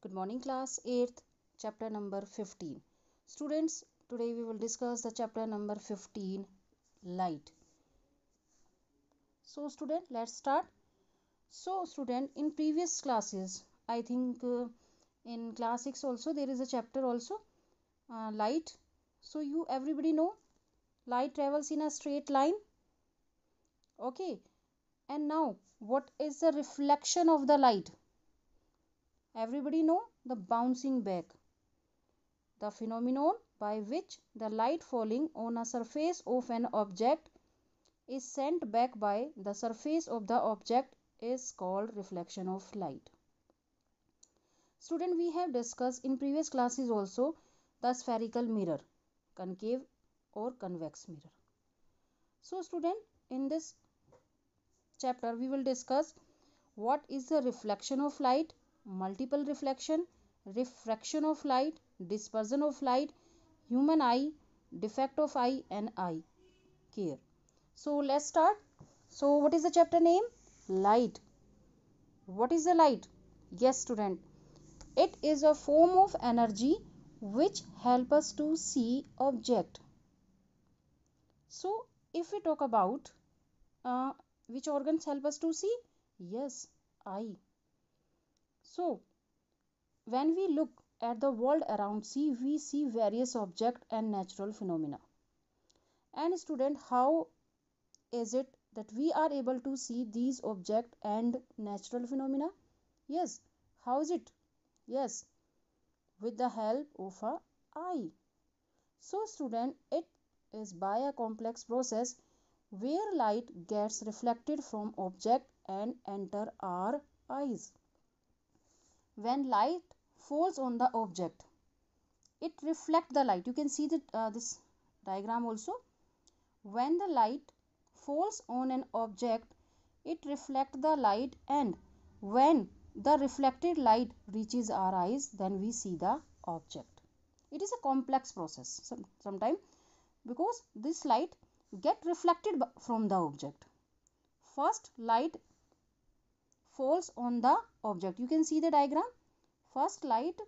Good morning, class 8th, chapter number 15. Students, today we will discuss the chapter number 15, light. So, student, let's start. So, student, in previous classes, I think in class 6 also there is a chapter also, light. So, you everybody know light travels in a straight line. Okay, and now what is the reflection of the light? Everybody know the bouncing back, the phenomenon by which the light falling on a surface of an object is sent back by the surface of the object is called reflection of light. Student, we have discussed in previous classes also the spherical mirror, concave or convex mirror. So student, in this chapter we will discuss what is the reflection of light, multiple reflection, refraction of light, dispersion of light, human eye, defect of eye and eye care. So let's start. So what is the chapter name? Light. What is the light? Yes, student. It is a form of energy which help us to see object. So if we talk about uh, which organs help us to see? Yes, eye. So when we look at the world around see, we see various objects and natural phenomena. And student, how is it that we are able to see these objects and natural phenomena? Yes. How is it? Yes, with the help of a eye. So student, it is by a complex process where light gets reflected from object and enter our eyes. When light falls on the object, it reflects the light. You can see that this diagram also. When the light falls on an object, it reflects the light, and when the reflected light reaches our eyes, then we see the object. It is a complex process sometimes because this light get reflected from the object. First light falls on the object. You can see the diagram. First light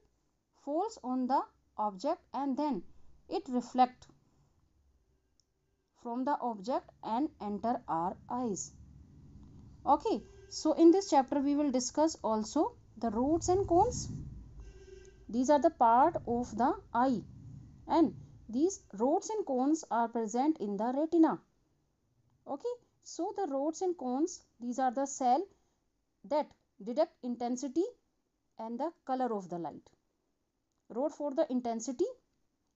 falls on the object and then it reflects from the object and enter our eyes. Okay, so in this chapter we will discuss also the rods and cones. These are the part of the eye, and these rods and cones are present in the retina. Okay, so the rods and cones, these are the cell that detect intensity and the color of the light. Rod for the intensity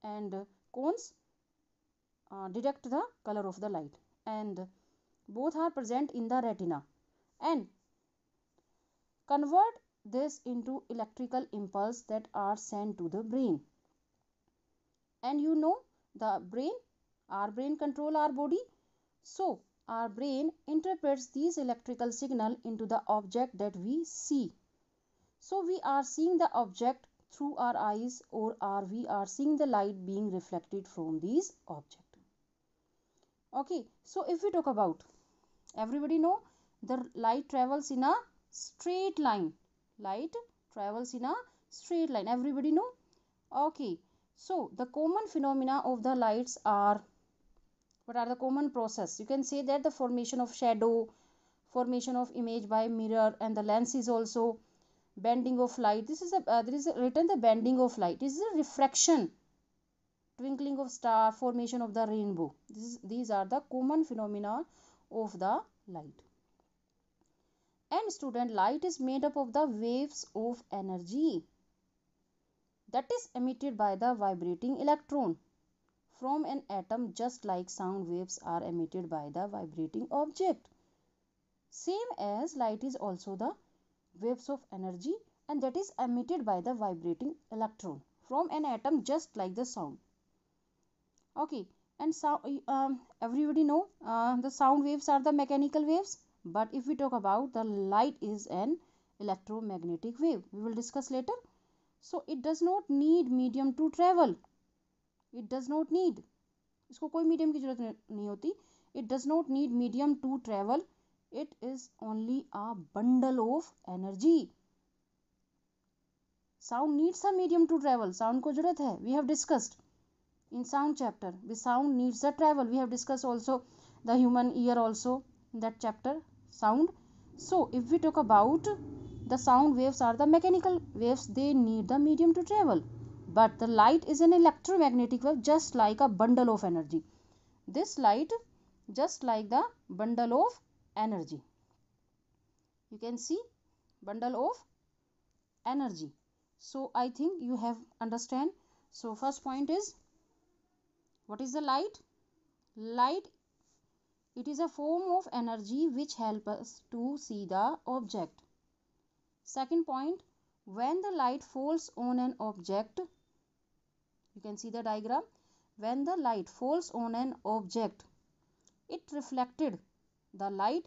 and cones detect the color of the light, and both are present in the retina and convert this into electrical impulse that are sent to the brain. And you know the brain, our brain control our body. So our brain interprets these electrical signal into the object that we see. So we are seeing the object through our eyes, or are we are seeing the light being reflected from these object. Okay, so if we talk about, everybody know the light travels in a straight line. Light travels in a straight line. Everybody know? Okay, so the common phenomena of the lights are, what are the common process? You can say that the formation of shadow, formation of image by mirror, and the lens is also bending of light. This is a there is a written the bending of light. This is a refraction, twinkling of star, formation of the rainbow. These are the common phenomena of the light. And student, light is made up of the waves of energy that is emitted by the vibrating electron from an atom, just like sound waves are emitted by the vibrating object. Same as light is also the waves of energy, and that is emitted by the vibrating electron from an atom, just like the sound. Okay, and so everybody know the sound waves are the mechanical waves, but if we talk about the light is an electromagnetic wave, we will discuss later. So it does not need medium to travel. It does not need, इसको कोई medium की जरूरत नहीं होती. It does not need medium to travel. It is only a bundle of energy Sound needs a medium to travel. Sound को जरूरत है. We have discussed in sound chapter. The sound needs a travel. We have discussed also the human ear also in that chapter. Sound. So if we talk about the sound waves are the mechanical waves, they need the medium to travel. But the light is an electromagnetic wave, just like a bundle of energy. This light just like the bundle of energy. You can see bundle of energy. So I think you have understand. So first point is, what is the light? Light, it is a form of energy which helps us to see the object. Second point, when the light falls on an object, you can see the diagram. When the light falls on an object, it reflected the light,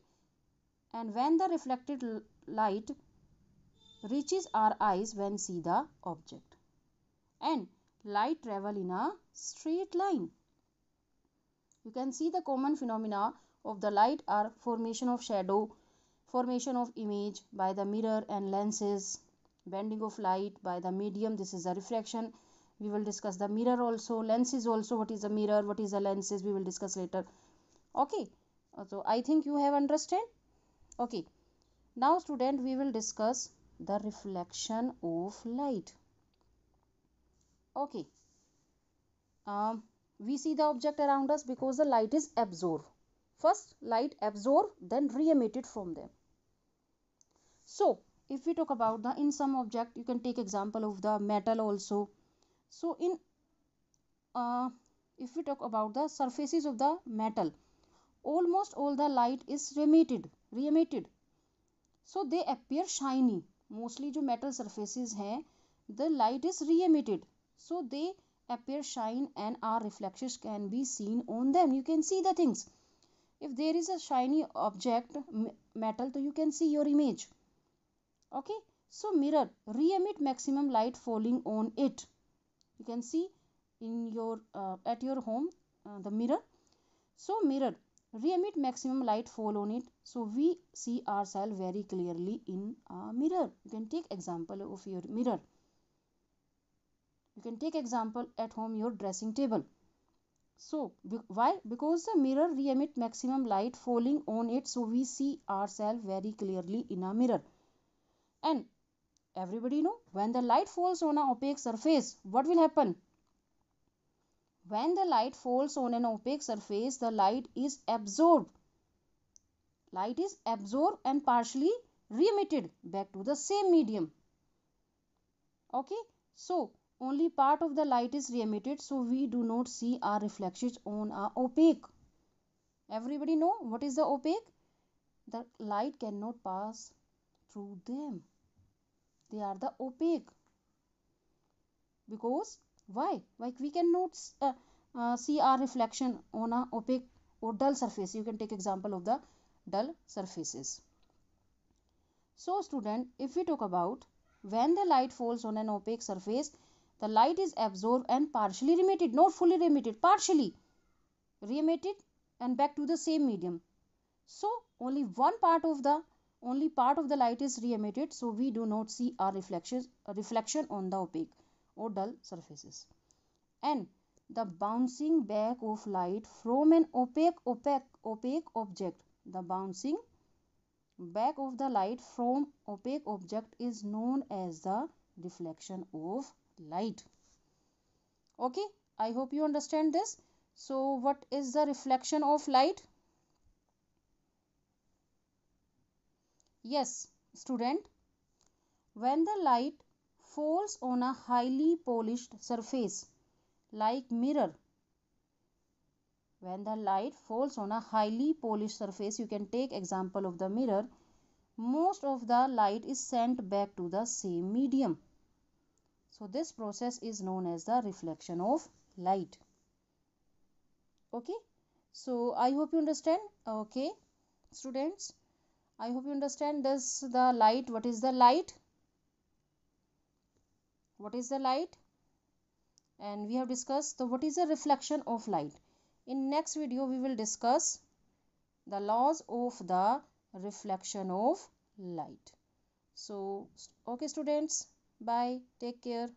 and when the reflected light reaches our eyes when see the object, and light travel in a straight line. You can see the common phenomena of the light are formation of shadow, formation of image by the mirror and lenses, bending of light by the medium, this is a refraction. We will discuss the mirror also, lenses also, what is a mirror, what is a lenses, we will discuss later. Okay, so I think you have understand. Okay, now student, we will discuss the reflection of light. Okay, we see the object around us because the light is absorbed. First light absorbed, then re-emitted from them. So if we talk about the in some object, you can take example of the metal also. So in if we talk about the surfaces of the metal, almost all the light is re-emitted. So they appear shiny. Mostly जो metal surfaces हैं, the light is re-emitted. So they appear shine and our reflections can be seen on them. You can see the things. If there is a shiny object, metal, so you can see your image. Okay. So mirror, re-emit maximum light falling on it. You can see in your at your home the mirror. So mirror, re-emit maximum light fall on it, so we see ourselves very clearly in a mirror. You can take example of your mirror. You can take example at home your dressing table. So why? Because the mirror re-emit maximum light falling on it, so we see ourselves very clearly in a mirror. And everybody know, when the light falls on an opaque surface, what will happen? When the light falls on an opaque surface, the light is absorbed. Light is absorbed and partially re-emitted back to the same medium. Okay, so only part of the light is re-emitted, so we do not see our reflections on our opaque. Everybody know what is the opaque? The light cannot pass through them. They are the opaque. Because why? Like we cannot see our reflection on a opaque or dull surface. You can take example of the dull surfaces. So student, if we talk about when the light falls on an opaque surface, the light is absorbed and partially re-emitted, not fully re-emitted, partially re-emitted and back to the same medium. So only part of the light is re-emitted, so we do not see our reflection on the opaque or dull surfaces. And the bouncing back of light from an opaque object, the bouncing back of the light from opaque object is known as the reflection of light. Okay, I hope you understand this. So what is the reflection of light? Yes, student, when the light falls on a highly polished surface like mirror, when the light falls on a highly polished surface, you can take example of the mirror, most of the light is sent back to the same medium. So this process is known as the reflection of light. Okay, so I hope you understand. Okay, students, I hope you understand this. The light, what is the light? What is the light? And we have discussed the what is the reflection of light. In next video we will discuss the laws of the reflection of light. So okay students, Bye. Take care.